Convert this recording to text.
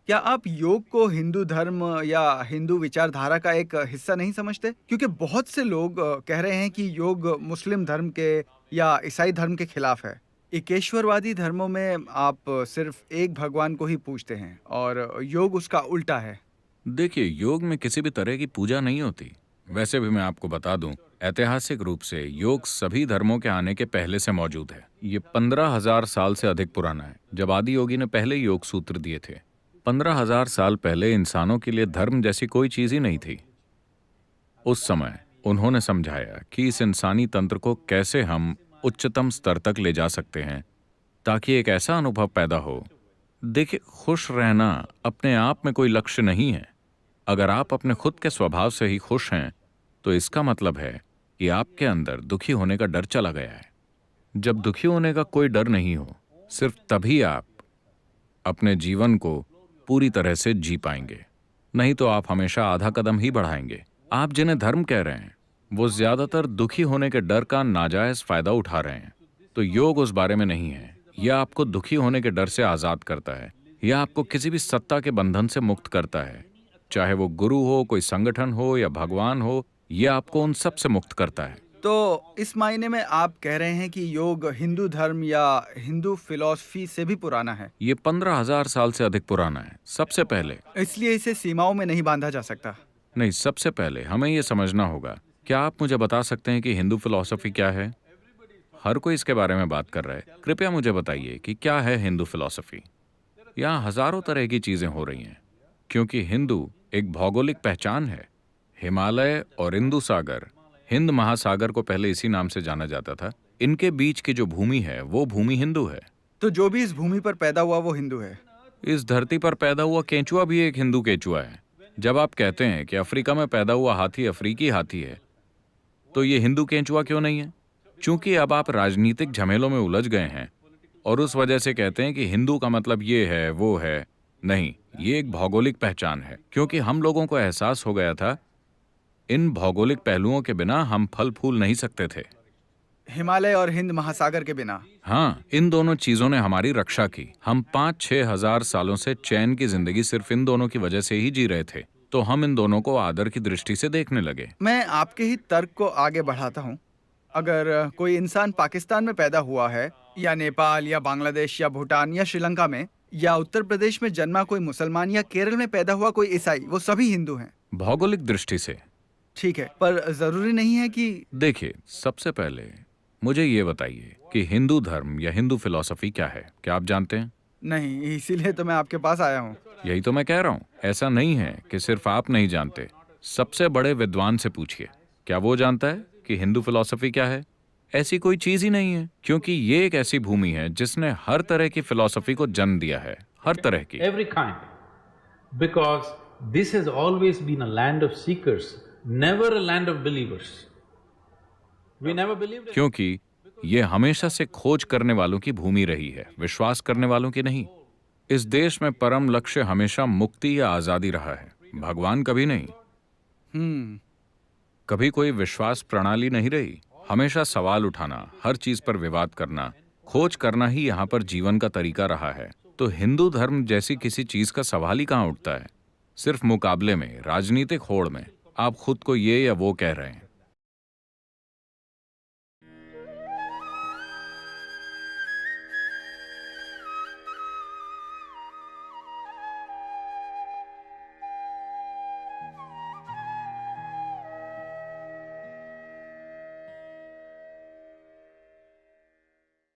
क्या आप योग को हिंदू धर्म या हिंदू विचारधारा का एक हिस्सा नहीं समझते? क्योंकि बहुत से लोग कह रहे हैं कि योग मुस्लिम धर्म के या ईसाई धर्म के खिलाफ है। एकेश्वरवादी धर्मों में आप सिर्फ एक भगवान को ही पूजते हैं और योग उसका उल्टा है। देखिए, योग में किसी भी तरह की पूजा नहीं होती। वैसे भी मैं आपको बता दूं, ऐतिहासिक रूप से योग सभी धर्मों के आने के पहले से मौजूद है। ये 15,000 साल से अधिक पुराना है, जब आदि योगी ने पहले योग सूत्र दिए थे। 15,000 साल पहले इंसानों के लिए धर्म जैसी कोई चीज ही नहीं थी। उस समय उन्होंने समझाया कि इस इंसानी तंत्र को कैसे हम उच्चतम स्तर तक ले जा सकते हैं, ताकि एक ऐसा अनुभव पैदा हो। देखिए, खुश रहना अपने आप में कोई लक्ष्य नहीं है। अगर आप अपने खुद के स्वभाव से ही खुश हैं, तो इसका मतलब है कि आपके अंदर दुखी होने का डर चला गया है। जब दुखी होने का कोई डर नहीं हो, सिर्फ तभी आप अपने जीवन को पूरी तरह से जी पाएंगे। नहीं तो आप हमेशा आधा कदम ही बढ़ाएंगे। आप जिन्हें धर्म कह रहे हैं, वो ज्यादातर दुखी होने के डर का नाजायज फायदा उठा रहे हैं। तो योग उस बारे में नहीं है। यह आपको दुखी होने के डर से आजाद करता है। यह आपको किसी भी सत्ता के बंधन से मुक्त करता है, चाहे वो गुरु हो, कोई संगठन हो या भगवान हो। यह आपको उन सब से मुक्त करता है। तो इस मायने में आप कह रहे हैं कि योग हिंदू धर्म या हिंदू फिलॉसफी से भी पुराना है, ये 15,000 साल से अधिक पुराना है। सबसे पहले इसलिए इसे सीमाओं में नहीं बांधा जा सकता। नहीं, सबसे पहले हमें यह समझना होगा। क्या आप मुझे बता सकते हैं कि हिंदू फिलॉसफी क्या है? हर कोई इसके बारे में बात कर रहा है। कृपया मुझे बताइए कि क्या है हिंदू फिलॉसफी। यहाँ हजारों तरह की चीजें हो रही हैं, क्योंकि हिंदू एक भौगोलिक पहचान है। हिमालय और इंदु सागर, हिंद महासागर को पहले इसी नाम से जाना जाता था। इनके बीच की जो भूमि है, वो भूमि हिंदू है। तो जो भी इस भूमि पर पैदा हुआ वो हिंदू है। इस धरती पर पैदा हुआ केंचुआ भी एक हिंदू केंचुआ है। जब आप कहते हैं कि अफ्रीका में पैदा हुआ हाथी अफ्रीकी हाथी है, तो ये हिंदू केंचुआ क्यों नहीं है? क्योंकि अब आप राजनीतिक झमेलों में उलझ गए हैं और उस वजह से कहते हैं कि हिंदू का मतलब ये है वो है। नहीं, ये एक भौगोलिक पहचान है, क्योंकि हम लोगों को एहसास हो गया था इन भौगोलिक पहलुओं के बिना हम फल फूल नहीं सकते थे। हिमालय और हिंद महासागर के बिना। हाँ, इन दोनों चीजों ने हमारी रक्षा की। हम 5-6 हजार सालों से चैन की जिंदगी सिर्फ इन दोनों की वजह से ही जी रहे थे, तो हम इन दोनों को आदर की दृष्टि से देखने लगे। मैं आपके ही तर्क को आगे बढ़ाता हूँ। अगर कोई इंसान पाकिस्तान में पैदा हुआ है या नेपाल या बांग्लादेश या भूटान या श्रीलंका में या उत्तर प्रदेश में जन्मा कोई मुसलमान या केरल में पैदा हुआ कोई ईसाई, वो सभी हिंदू हैं। भौगोलिक दृष्टि से। ठीक है, पर जरूरी नहीं है कि। देखिए, सबसे पहले मुझे ये बताइए कि हिंदू धर्म या हिंदू फिलॉसफी क्या है? क्या आप जानते हैं? नहीं, इसीलिए तो मैं आपके पास आया हूँ। यही तो मैं कह रहा हूँ। ऐसा नहीं है कि सिर्फ आप नहीं जानते। सबसे बड़े विद्वान से पूछिए, क्या वो जानता है कि हिंदू फिलॉसफी क्या है? ऐसी कोई चीज ही नहीं है, क्योंकि ये एक ऐसी भूमि है जिसने हर तरह की फिलॉसफी को जन्म दिया है। हर तरह की। Every kind. Because this has always been a land of seekers, never a land of believers. We never believed it. क्योंकि ये हमेशा से खोज करने वालों की भूमि रही है, विश्वास करने वालों की नहीं। इस देश में परम लक्ष्य हमेशा मुक्ति या आजादी रहा है, भगवान कभी नहीं। कभी कोई विश्वास प्रणाली नहीं रही। हमेशा सवाल उठाना, हर चीज पर विवाद करना, खोज करना ही यहाँ पर जीवन का तरीका रहा है। तो हिंदू धर्म जैसी किसी चीज का सवाल ही कहाँ उठता है? सिर्फ मुकाबले में, राजनीतिक होड़ में आप खुद को ये या वो कह रहे हैं।